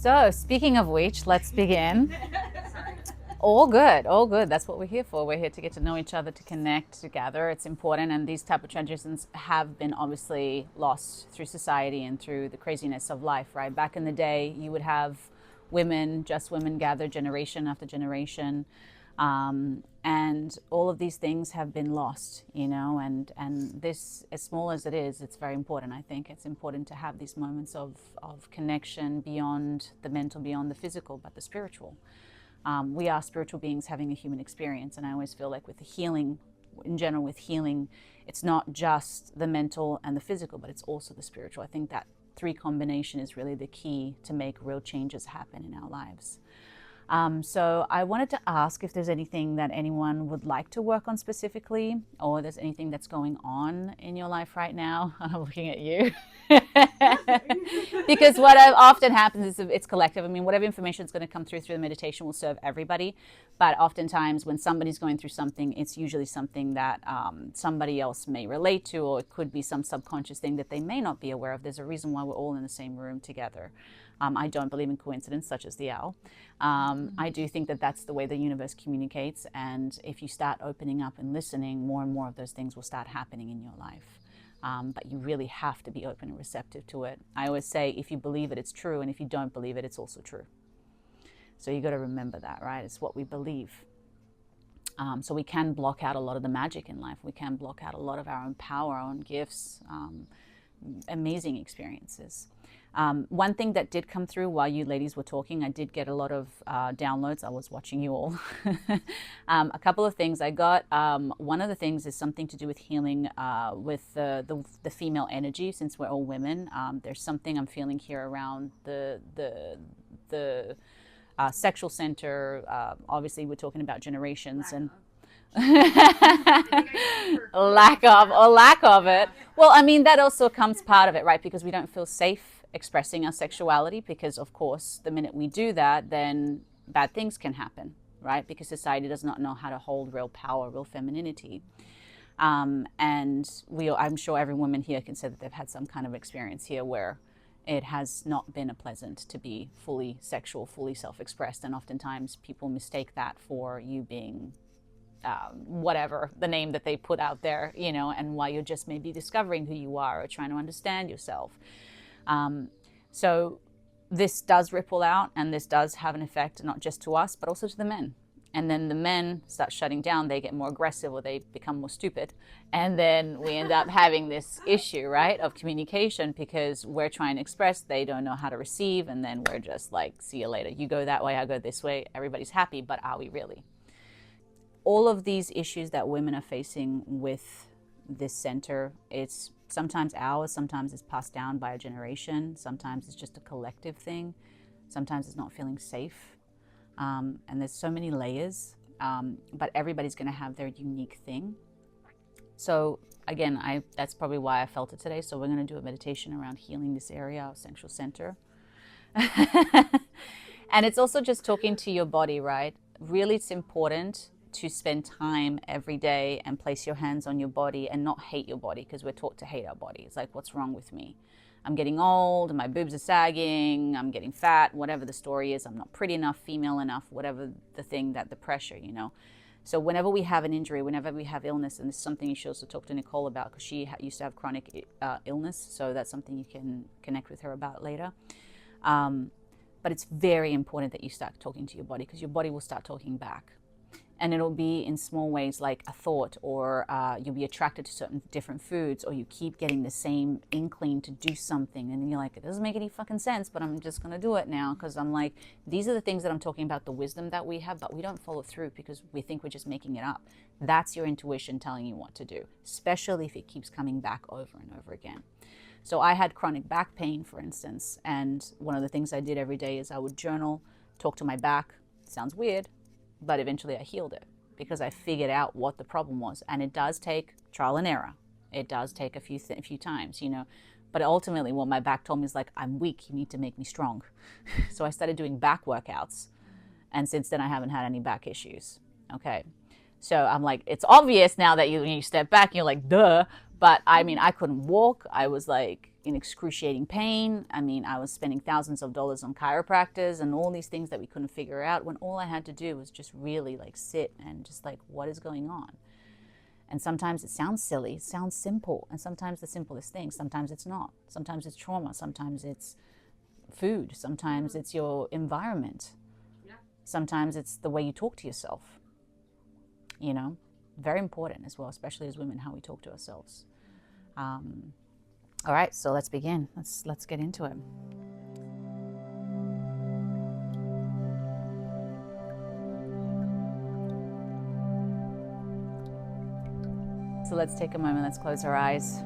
So, speaking of which, let's begin. All good, all good. That's what we're here for. We're here to get to know each other, to connect together. It's important, and these type of traditions have been obviously lost through society and through the craziness of life, right? Back in the day, you would have women, just women, gather generation after generation, and all of these things have been lost, and this, as small as it is, it's very important. I think it's important to have these moments of connection beyond the mental, beyond the physical, but the spiritual. We are spiritual beings having a human experience, and I always feel like with the healing, in general, with healing, it's not just the mental and the physical, but it's also the spiritual. I think that three combination is really the key to make real changes happen in our lives. So I wanted to ask if there's anything that anyone would like to work on specifically, or there's anything that's going on in your life right now. I'm looking at you. Because what often happens is it's collective. I mean, whatever information is going to come through the meditation will serve everybody. But oftentimes when somebody's going through something, it's usually something that somebody else may relate to, or it could be some subconscious thing that they may not be aware of. There's a reason why we're all in the same room together. I don't believe in coincidence, such as the owl. I do think that that's the way the universe communicates. And if you start opening up and listening, more and more of those things will start happening in your life. But you really have to be open and receptive to it. I always say, if you believe it, it's true. And if you don't believe it, it's also true. So you got to remember that, right? It's what we believe. So we can block out a lot of the magic in life. We can block out a lot of our own power, our own gifts, amazing experiences. One thing that did come through while you ladies were talking, I did get a lot of downloads. I was watching you all. A couple of things I got. One of the things is something to do with healing with the female energy, since we're all women. There's something I'm feeling here around the sexual center. Obviously, we're talking about generations and lack of it. Well, I mean, that also comes part of it, right? Because we don't feel safe expressing our sexuality, because of course the minute we do that, then bad things can happen, right? Because society does not know how to hold real power, real femininity. And I'm sure every woman here can say that they've had some kind of experience here where it has not been a pleasant to be fully sexual, fully self-expressed, and oftentimes people mistake that for you being whatever the name that they put out there, and while you're just maybe discovering who you are or trying to understand yourself. So this does ripple out, and this does have an effect not just to us, but also to the men. And then the men start shutting down, they get more aggressive, or they become more stupid. And then we end up having this issue, right, of communication, because we're trying to express, they don't know how to receive, and then we're just like, see you later. You go that way, I go this way. Everybody's happy, but are we really? All of these issues that women are facing with this center, it's sometimes ours, sometimes it's passed down by a generation, sometimes it's just a collective thing, sometimes it's not feeling safe, and there's so many layers, but everybody's going to have their unique thing. So again, that's probably why I felt it today. So we're going to do a meditation around healing this area, our central center. And it's also just talking to your body, right? Really, it's important to spend time every day and place your hands on your body and not hate your body, because we're taught to hate our body. It's like, what's wrong with me? I'm getting old, my boobs are sagging, I'm getting fat, whatever the story is, I'm not pretty enough, female enough, whatever the thing, that the pressure, So whenever we have an injury, whenever we have illness, and this is something you should also talk to Nicole about, because she used to have chronic illness, so that's something you can connect with her about later. But it's very important that you start talking to your body, because your body will start talking back. And it'll be in small ways, like a thought, or you'll be attracted to certain different foods, or you keep getting the same inkling to do something, and you're like, it doesn't make any fucking sense, but I'm just gonna do it now, because I'm like, these are the things that I'm talking about, the wisdom that we have, but we don't follow through because we think we're just making it up. That's your intuition telling you what to do, especially if it keeps coming back over and over again. So I had chronic back pain, for instance, and one of the things I did every day is I would journal, talk to my back. Sounds weird, but eventually I healed it, because I figured out what the problem was. And it does take trial and error. It does take a few times, But ultimately what my back told me is like, I'm weak, you need to make me strong. So I started doing back workouts. And since then I haven't had any back issues. Okay. So I'm like, it's obvious now that when you step back, you're like, duh. But I mean, I couldn't walk. I was like, in excruciating pain. I mean, I was spending thousands of dollars on chiropractors and all these things that we couldn't figure out, when all I had to do was just really like sit and just like, what is going on? And sometimes it sounds silly, it sounds simple, and sometimes the simplest thing, sometimes it's not. Sometimes it's trauma, sometimes it's food, sometimes it's your environment. Sometimes it's the way you talk to yourself. You know, very important as well, especially as women, how we talk to ourselves. All right, so let's begin. Let's get into it. So let's take a moment, let's close our eyes.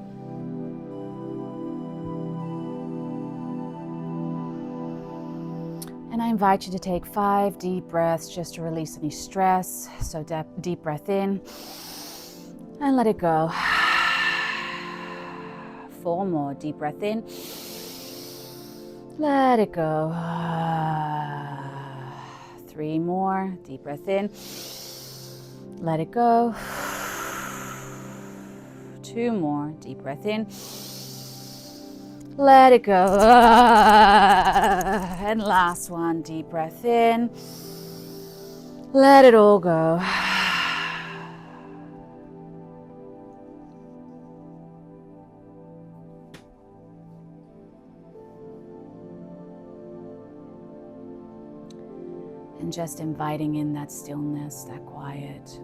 And I invite you to take 5 deep breaths just to release any stress. So deep breath in and let it go. 4 more, deep breath in. Let it go. 3 more, deep breath in. Let it go. 2 more, deep breath in. Let it go. And last one, deep breath in. Let it all go. And just inviting in that stillness, that quiet.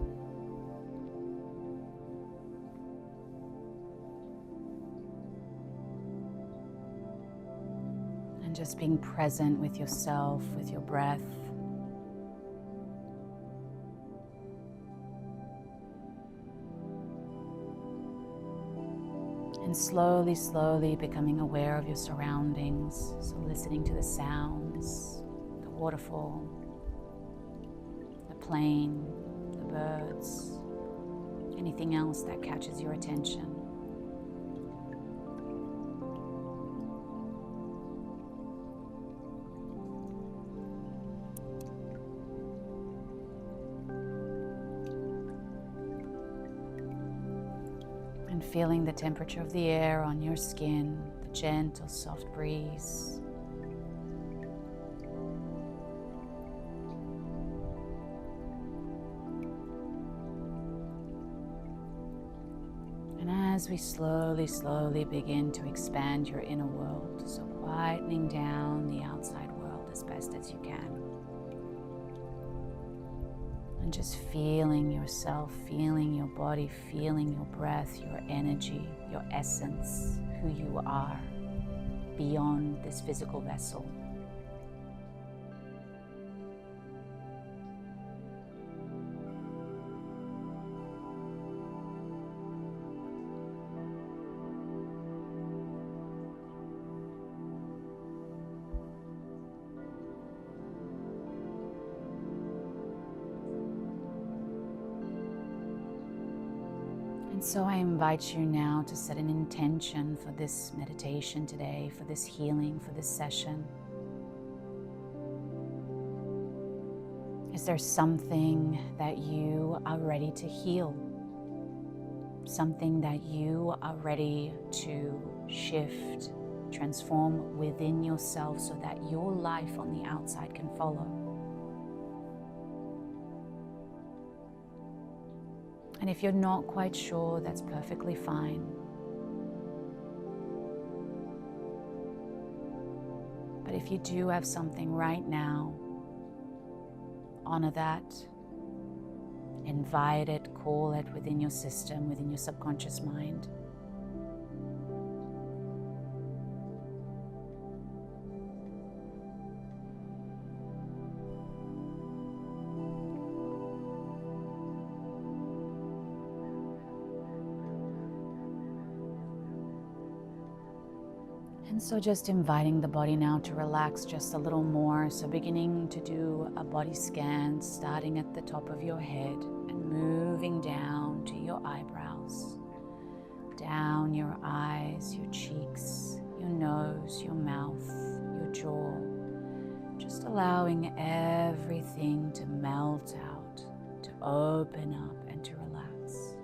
And just being present with yourself, with your breath. And slowly, slowly becoming aware of your surroundings. So listening to the sounds, the waterfall, plane, the birds, anything else that catches your attention. And feeling the temperature of the air on your skin, the gentle, soft breeze. As we slowly, slowly begin to expand your inner world, so quietening down the outside world as best as you can. And just feeling yourself, feeling your body, feeling your breath, your energy, your essence, who you are beyond this physical vessel. And so I invite you now to set an intention for this meditation today, for this healing, for this session. Is there something that you are ready to heal? Something that you are ready to shift, transform within yourself so that your life on the outside can follow? And if you're not quite sure, that's perfectly fine. But if you do have something right now, honor that, invite it, call it within your system, within your subconscious mind. And so just inviting the body now to relax just a little more. So beginning to do a body scan, starting at the top of your head and moving down to your eyebrows, down your eyes, your cheeks, your nose, your mouth, your jaw. Just allowing everything to melt out, to open up and to relax.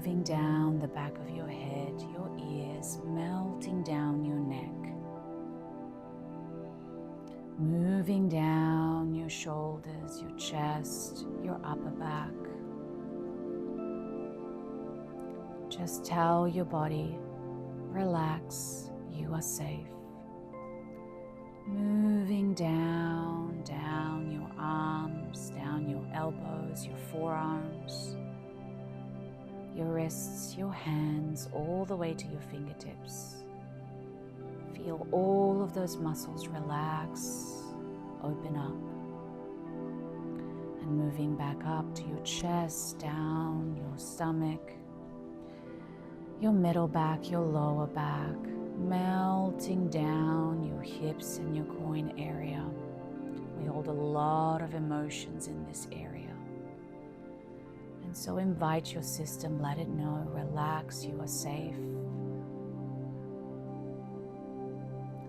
moving down the back of your head, your ears, melting down your neck, moving down your shoulders, your chest, your upper back. Just tell your body, relax, you are safe. Moving down, down your arms, down your elbows, your forearms, your wrists, your hands, all the way to your fingertips. Feel all of those muscles relax, open up. And moving back up to your chest, down your stomach, your middle back, your lower back, melting down your hips and your groin area. We hold a lot of emotions in this area. And so invite your system, let it know, relax, you are safe.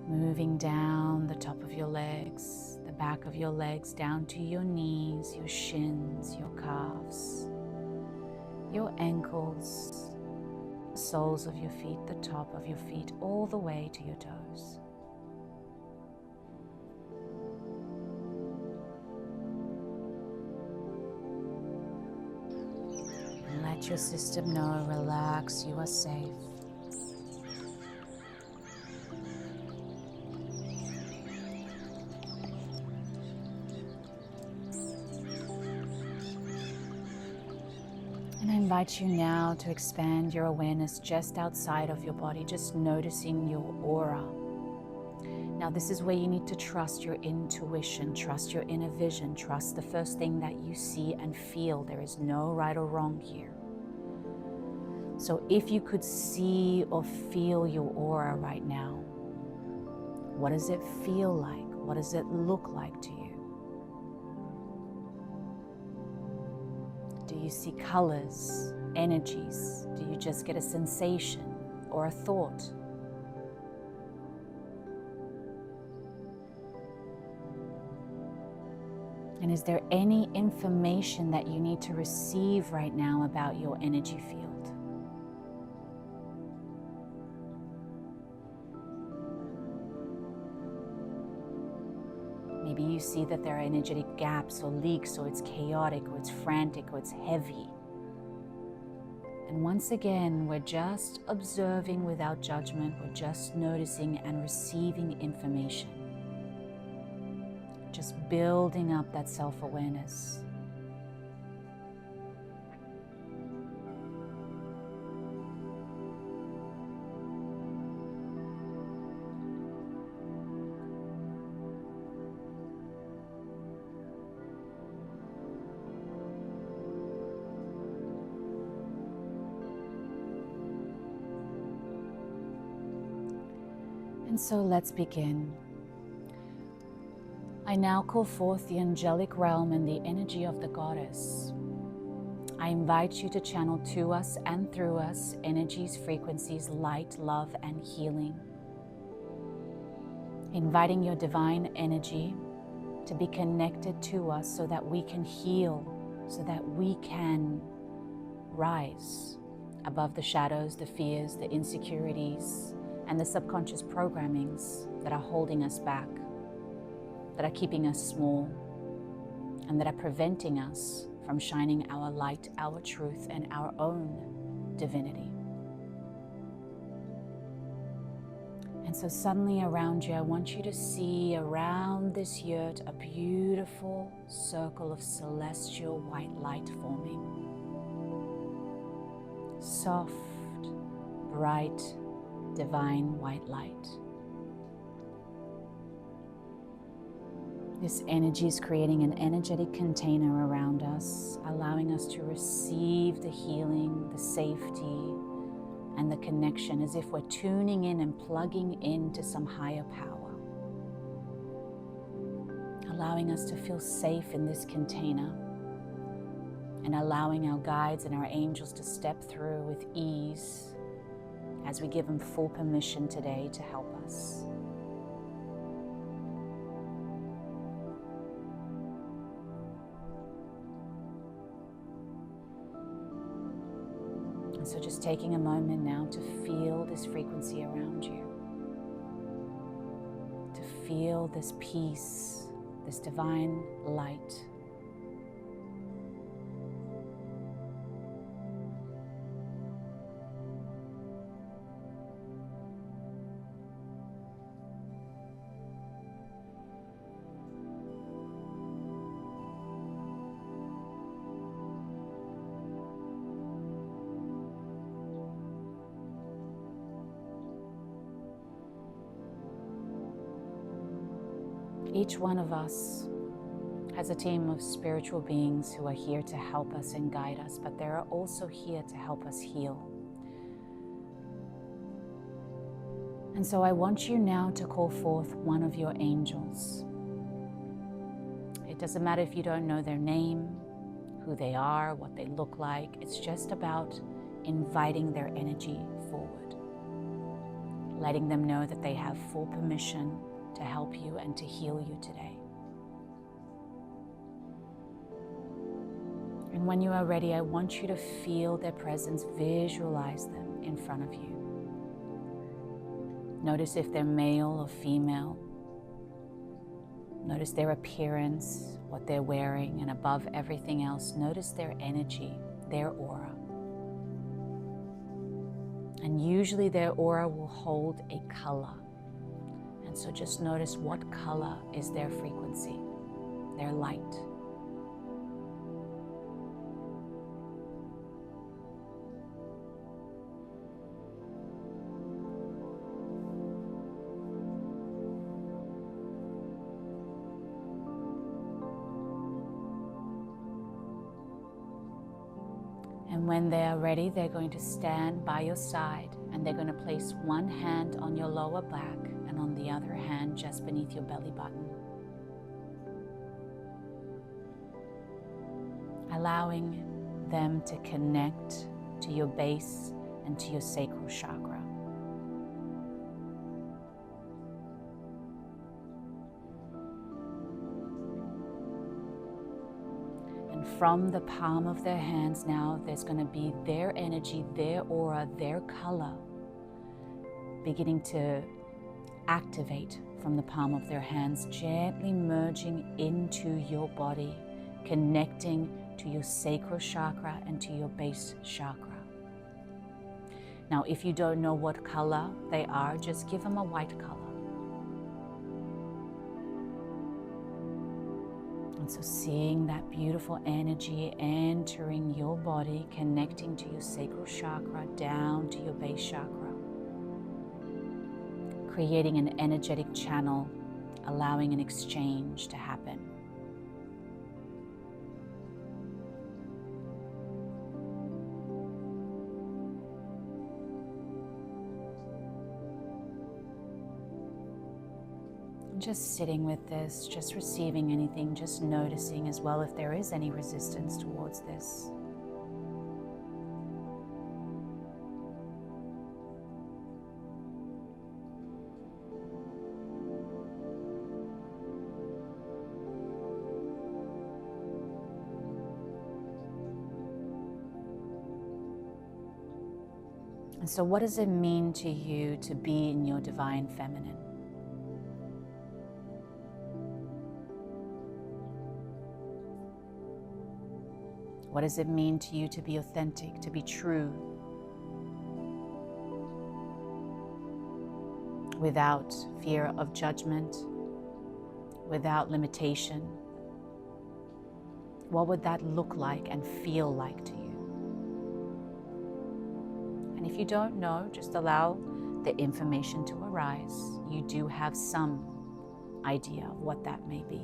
Moving down the top of your legs, the back of your legs, down to your knees, your shins, your calves, your ankles, the soles of your feet, the top of your feet, all the way to your toes. And let your system know, relax, you are safe. And I invite you now to expand your awareness just outside of your body, just noticing your aura. Now, this is where you need to trust your intuition, trust your inner vision, trust the first thing that you see and feel. There is no right or wrong here. So if you could see or feel your aura right now, what does it feel like? What does it look like to you? Do you see colors, energies? Do you just get a sensation or a thought? And is there any information that you need to receive right now about your energy field? Maybe you see that there are energetic gaps or leaks, or it's chaotic, or it's frantic, or it's heavy. And once again, we're just observing without judgment. We're just noticing and receiving information. Just building up that self-awareness. And so let's begin. I now call forth the angelic realm and the energy of the goddess. I invite you to channel to us and through us energies, frequencies, light, love, and healing. Inviting your divine energy to be connected to us so that we can heal, so that we can rise above the shadows, the fears, the insecurities, and the subconscious programmings that are holding us back, that are keeping us small, and that are preventing us from shining our light, our truth, and our own divinity. And so suddenly around you, I want you to see around this yurt a beautiful circle of celestial white light forming. Soft, bright, divine white light. This energy is creating an energetic container around us, allowing us to receive the healing, the safety, and the connection as if we're tuning in and plugging into some higher power. Allowing us to feel safe in this container and allowing our guides and our angels to step through with ease as we give them full permission today to help us. And so just taking a moment now to feel this frequency around you, to feel this peace, this divine light. Each one of us has a team of spiritual beings who are here to help us and guide us, but they're also here to help us heal. And so I want you now to call forth one of your angels. It doesn't matter if you don't know their name, who they are, what they look like. It's just about inviting their energy forward, letting them know that they have full permission to help you and to heal you today. And when you are ready, I want you to feel their presence, visualize them in front of you. Notice if they're male or female. Notice their appearance, what they're wearing, and above everything else, notice their energy, their aura. And usually their aura will hold a color. And so just notice what color is their frequency, their light. And when they are ready, they're going to stand by your side and they're going to place one hand on your lower back and on the other hand just beneath your belly button. Allowing them to connect to your base and to your sacral chakra. From the palm of their hands now, there's going to be their energy, their aura, their color beginning to activate from the palm of their hands, gently merging into your body, connecting to your sacral chakra and to your base chakra. Now, if you don't know what color they are, just give them a white color. And so seeing that beautiful energy entering your body, connecting to your sacral chakra, down to your base chakra, creating an energetic channel, allowing an exchange to happen. Just sitting with this, just receiving anything, just noticing as well if there is any resistance towards this. And so what does it mean to you to be in your divine feminine? What does it mean to you to be authentic, to be true, without fear of judgment, without limitation? What would that look like and feel like to you? And if you don't know, just allow the information to arise. You do have some idea of what that may be.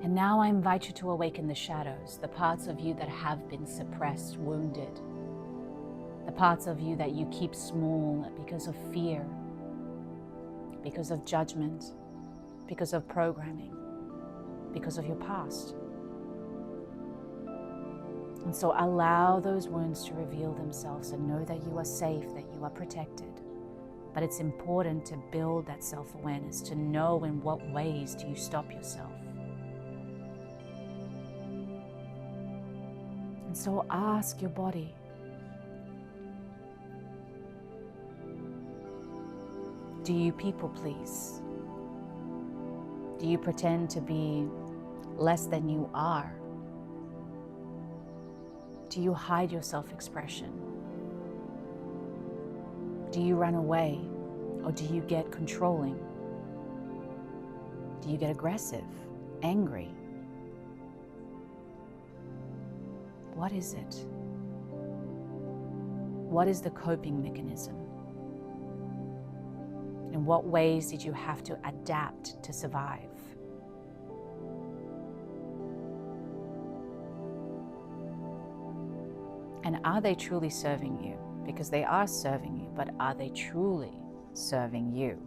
And now I invite you to awaken the shadows, the parts of you that have been suppressed, wounded, the parts of you that you keep small because of fear, because of judgment, because of programming, because of your past. And so allow those wounds to reveal themselves and know that you are safe, that you are protected, But it's important to build that self-awareness, to know in what ways do you stop yourself. And so ask your body, do you people please? Do you pretend to be less than you are? Do you hide your self-expression? Do you run away, or do you get controlling? Do you get aggressive, angry? What is it? What is the coping mechanism? In what ways did you have to adapt to survive? And are they truly serving you? Because they are serving you, but are they truly serving you?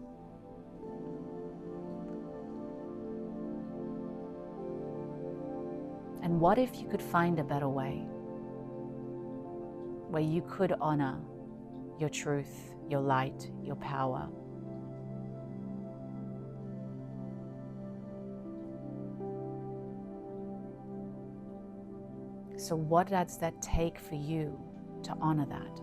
And what if you could find a better way, where you could honor your truth, your light, your power? So what does that take for you to honor that?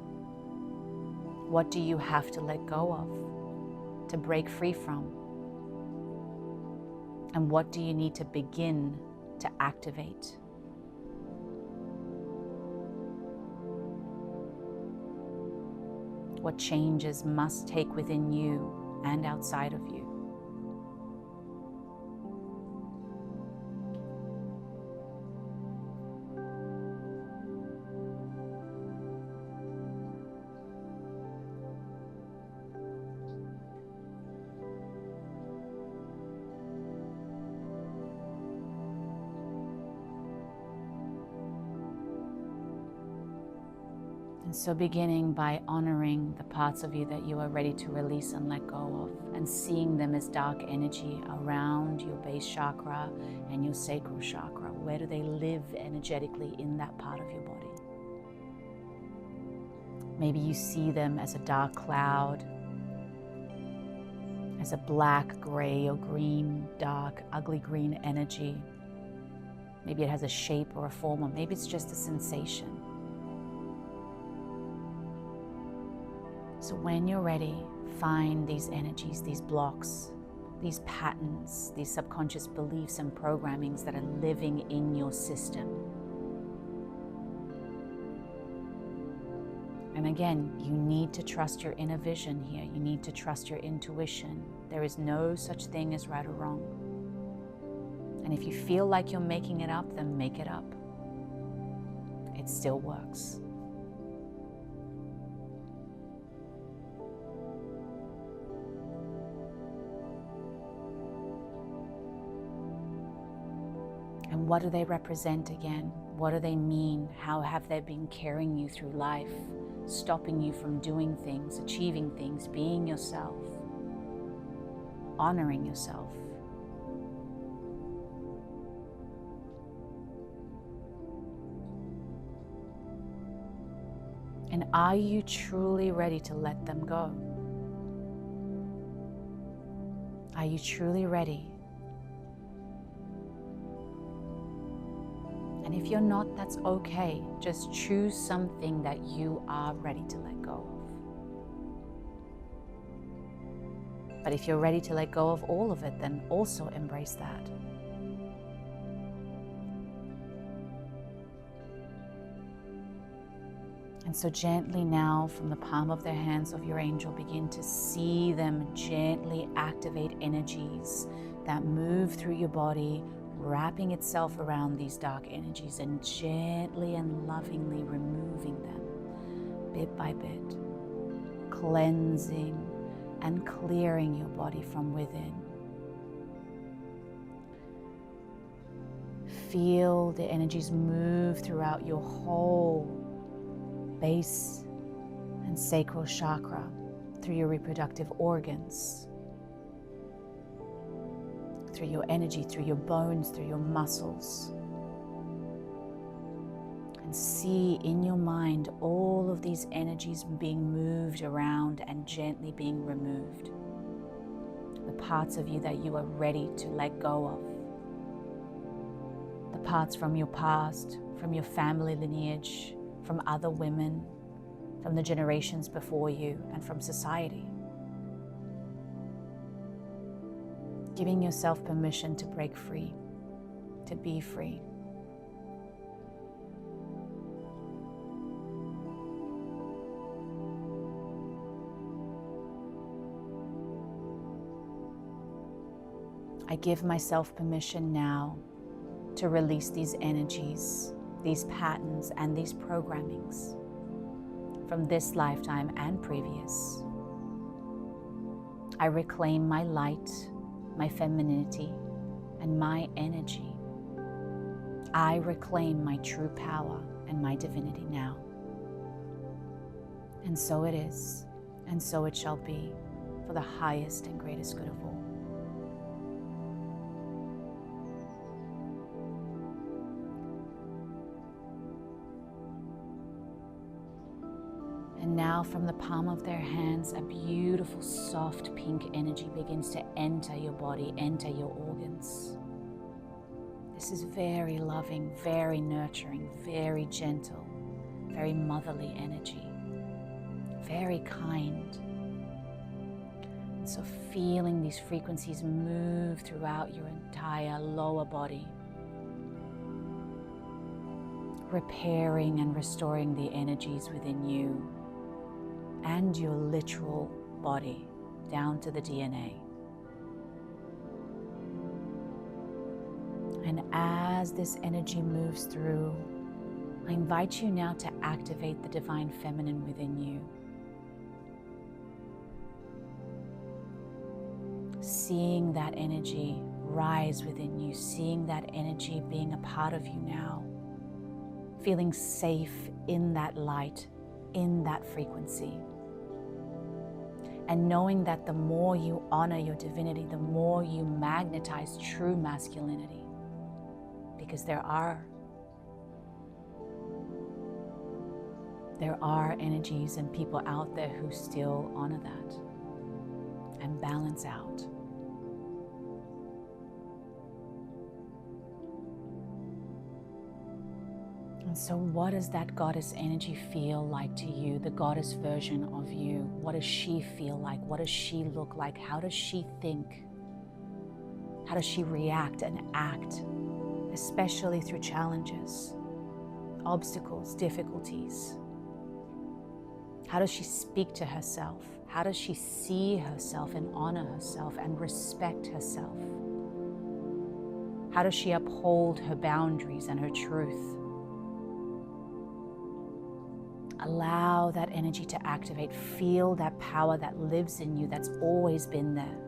What do you have to let go of, to break free from? And what do you need to begin to activate? What changes must take within you and outside of you? So beginning by honoring the parts of you that you are ready to release and let go of, and seeing them as dark energy around your base chakra and your sacral chakra. Where do they live energetically in that part of your body? Maybe you see them as a dark cloud, as a black, gray, or green, dark, ugly green energy. Maybe it has a shape or a form, or maybe it's just a sensation. So when you're ready, find these energies, these blocks, these patterns, these subconscious beliefs and programmings that are living in your system. And again, you need to trust your inner vision here. You need to trust your intuition. There is no such thing as right or wrong. And if you feel like you're making it up, then make it up. It still works. And what do they represent again? What do they mean? How have they been carrying you through life, stopping you from doing things, achieving things, being yourself, honoring yourself? And are you truly ready to let them go? Are you truly ready? And if you're not, that's okay. Just choose something that you are ready to let go of. But if you're ready to let go of all of it, then also embrace that. And so gently now, from the palm of their hands of your angel, begin to see them gently activate energies that move through your body, wrapping itself around these dark energies and gently and lovingly removing them bit by bit, cleansing and clearing your body from within. Feel the energies move throughout your whole base and sacral chakra, through your reproductive organs, through your energy, through your bones, through your muscles. And And see in your mind all of these energies being moved around and gently being removed. The parts of you that you are ready to let go of. The parts from your past, from your family lineage, from other women, from the generations before you, and from society. Giving yourself permission to break free, to be free. I give myself permission now to release these energies, these patterns, and these programmings from this lifetime and previous. I reclaim my light, my femininity, and my energy. I reclaim my true power and my divinity now. And so it is, and so it shall be, for the highest and greatest good of all. And now from the palm of their hands, a beautiful soft pink energy begins to enter your body, enter your organs. This is very loving, very nurturing, very gentle, very motherly energy, very kind. And so feeling these frequencies move throughout your entire lower body, repairing and restoring the energies within you and your literal body down to the DNA. And as this energy moves through, I invite you now to activate the divine feminine within you. Seeing that energy rise within you, seeing that energy being a part of you now, feeling safe in that light, in that frequency. And knowing that the more you honor your divinity, the more you magnetize true masculinity. Because there are energies and people out there who still honor that and balance out. And so what does that goddess energy feel like to you, the goddess version of you? What does she feel like? What does she look like? How does she think? How does she react and act, especially through challenges, obstacles, difficulties? How does she speak to herself? How does she see herself and honor herself and respect herself? How does she uphold her boundaries and her truth? Allow that energy to activate. Feel that power that lives in you, that's always been there.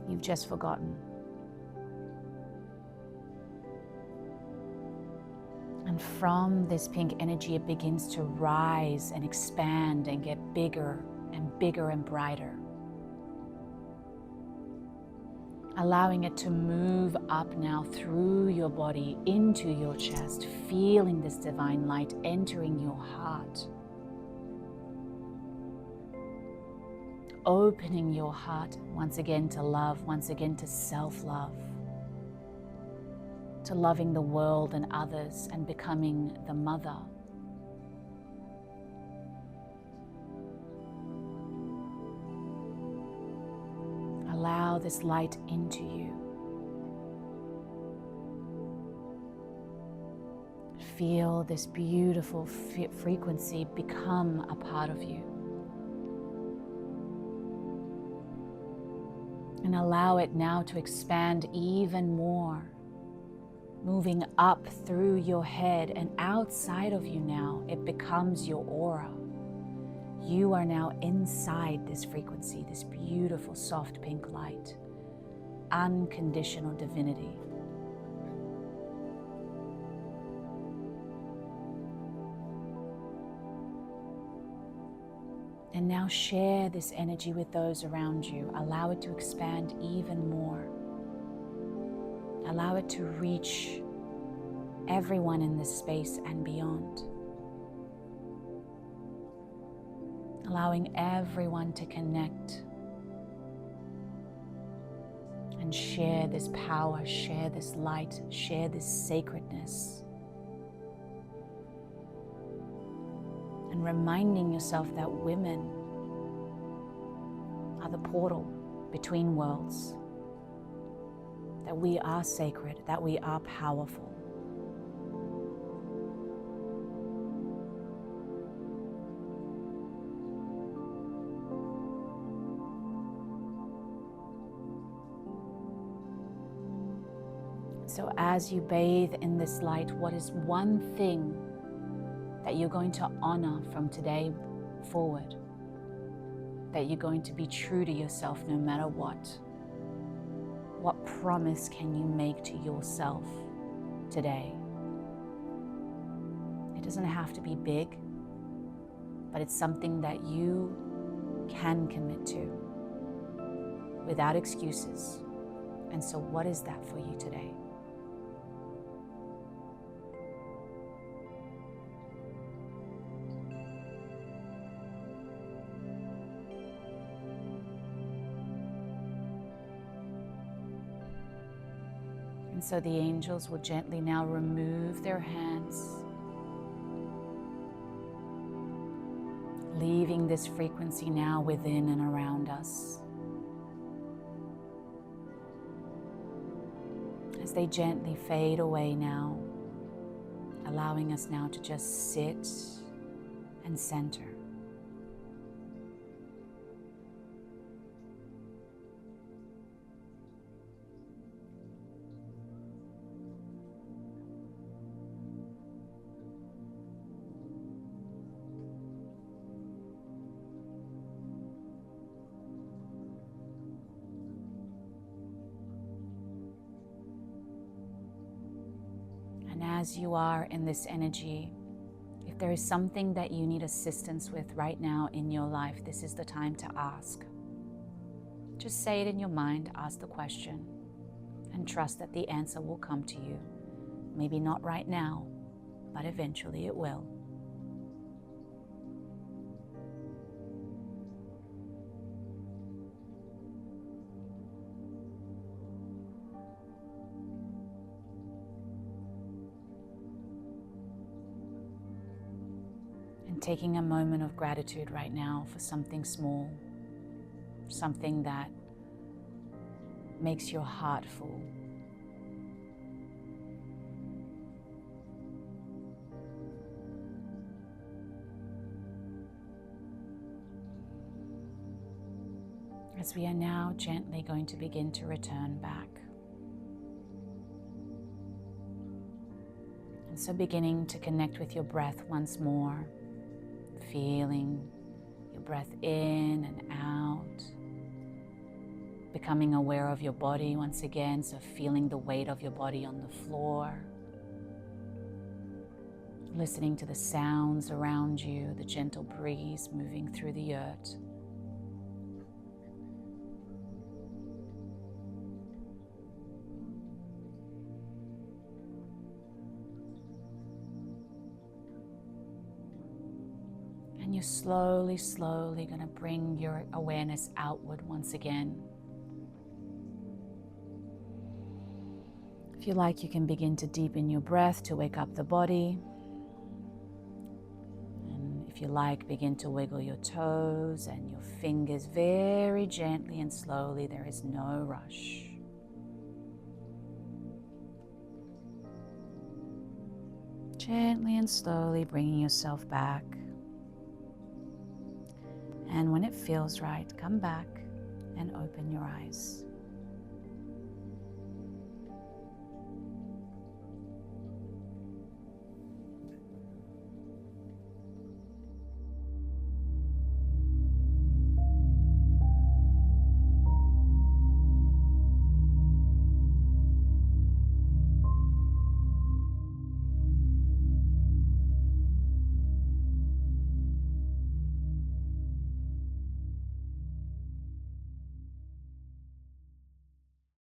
You've just forgotten. And from this pink energy, it begins to rise and expand and get bigger and bigger and brighter. Allowing it to move up now through your body, into your chest, feeling this divine light entering your heart. Opening your heart once again to love, once again to self-love, to loving the world and others and becoming the mother. Allow this light into you. Feel this beautiful frequency become a part of you. And allow it now to expand even more, moving up through your head and outside of you now. It becomes your aura. You are now inside this frequency, this beautiful soft pink light, unconditional divinity. And now share this energy with those around you. Allow it to expand even more. Allow it to reach everyone in this space and beyond. Allowing everyone to connect and share this power, share this light, share this sacredness. And reminding yourself that women are the portal between worlds, that we are sacred, that we are powerful. So as you bathe in this light, what is one thing that you're going to honor from today forward? That you're going to be true to yourself no matter what? What promise can you make to yourself today? It doesn't have to be big, but it's something that you can commit to without excuses. And so what is that for you today? And so the angels will gently now remove their hands, leaving this frequency now within and around us. As they gently fade away now, allowing us now to just sit and center. And as you are in this energy, if there is something that you need assistance with right now in your life, this is the time to ask. Just say it in your mind, ask the question, and trust that the answer will come to you. Maybe not right now, but eventually it will. And taking a moment of gratitude right now for something small, something that makes your heart full. As we are now gently going to begin to return back. And so beginning to connect with your breath once more, feeling your breath in and out, becoming aware of your body once again, so feeling the weight of your body on the floor, listening to the sounds around you, the gentle breeze moving through the earth. And you're slowly, slowly going to bring your awareness outward once again. If you like, you can begin to deepen your breath to wake up the body. And if you like, begin to wiggle your toes and your fingers very gently and slowly. There is no rush. Gently and slowly bringing yourself back. And when it feels right, come back and open your eyes.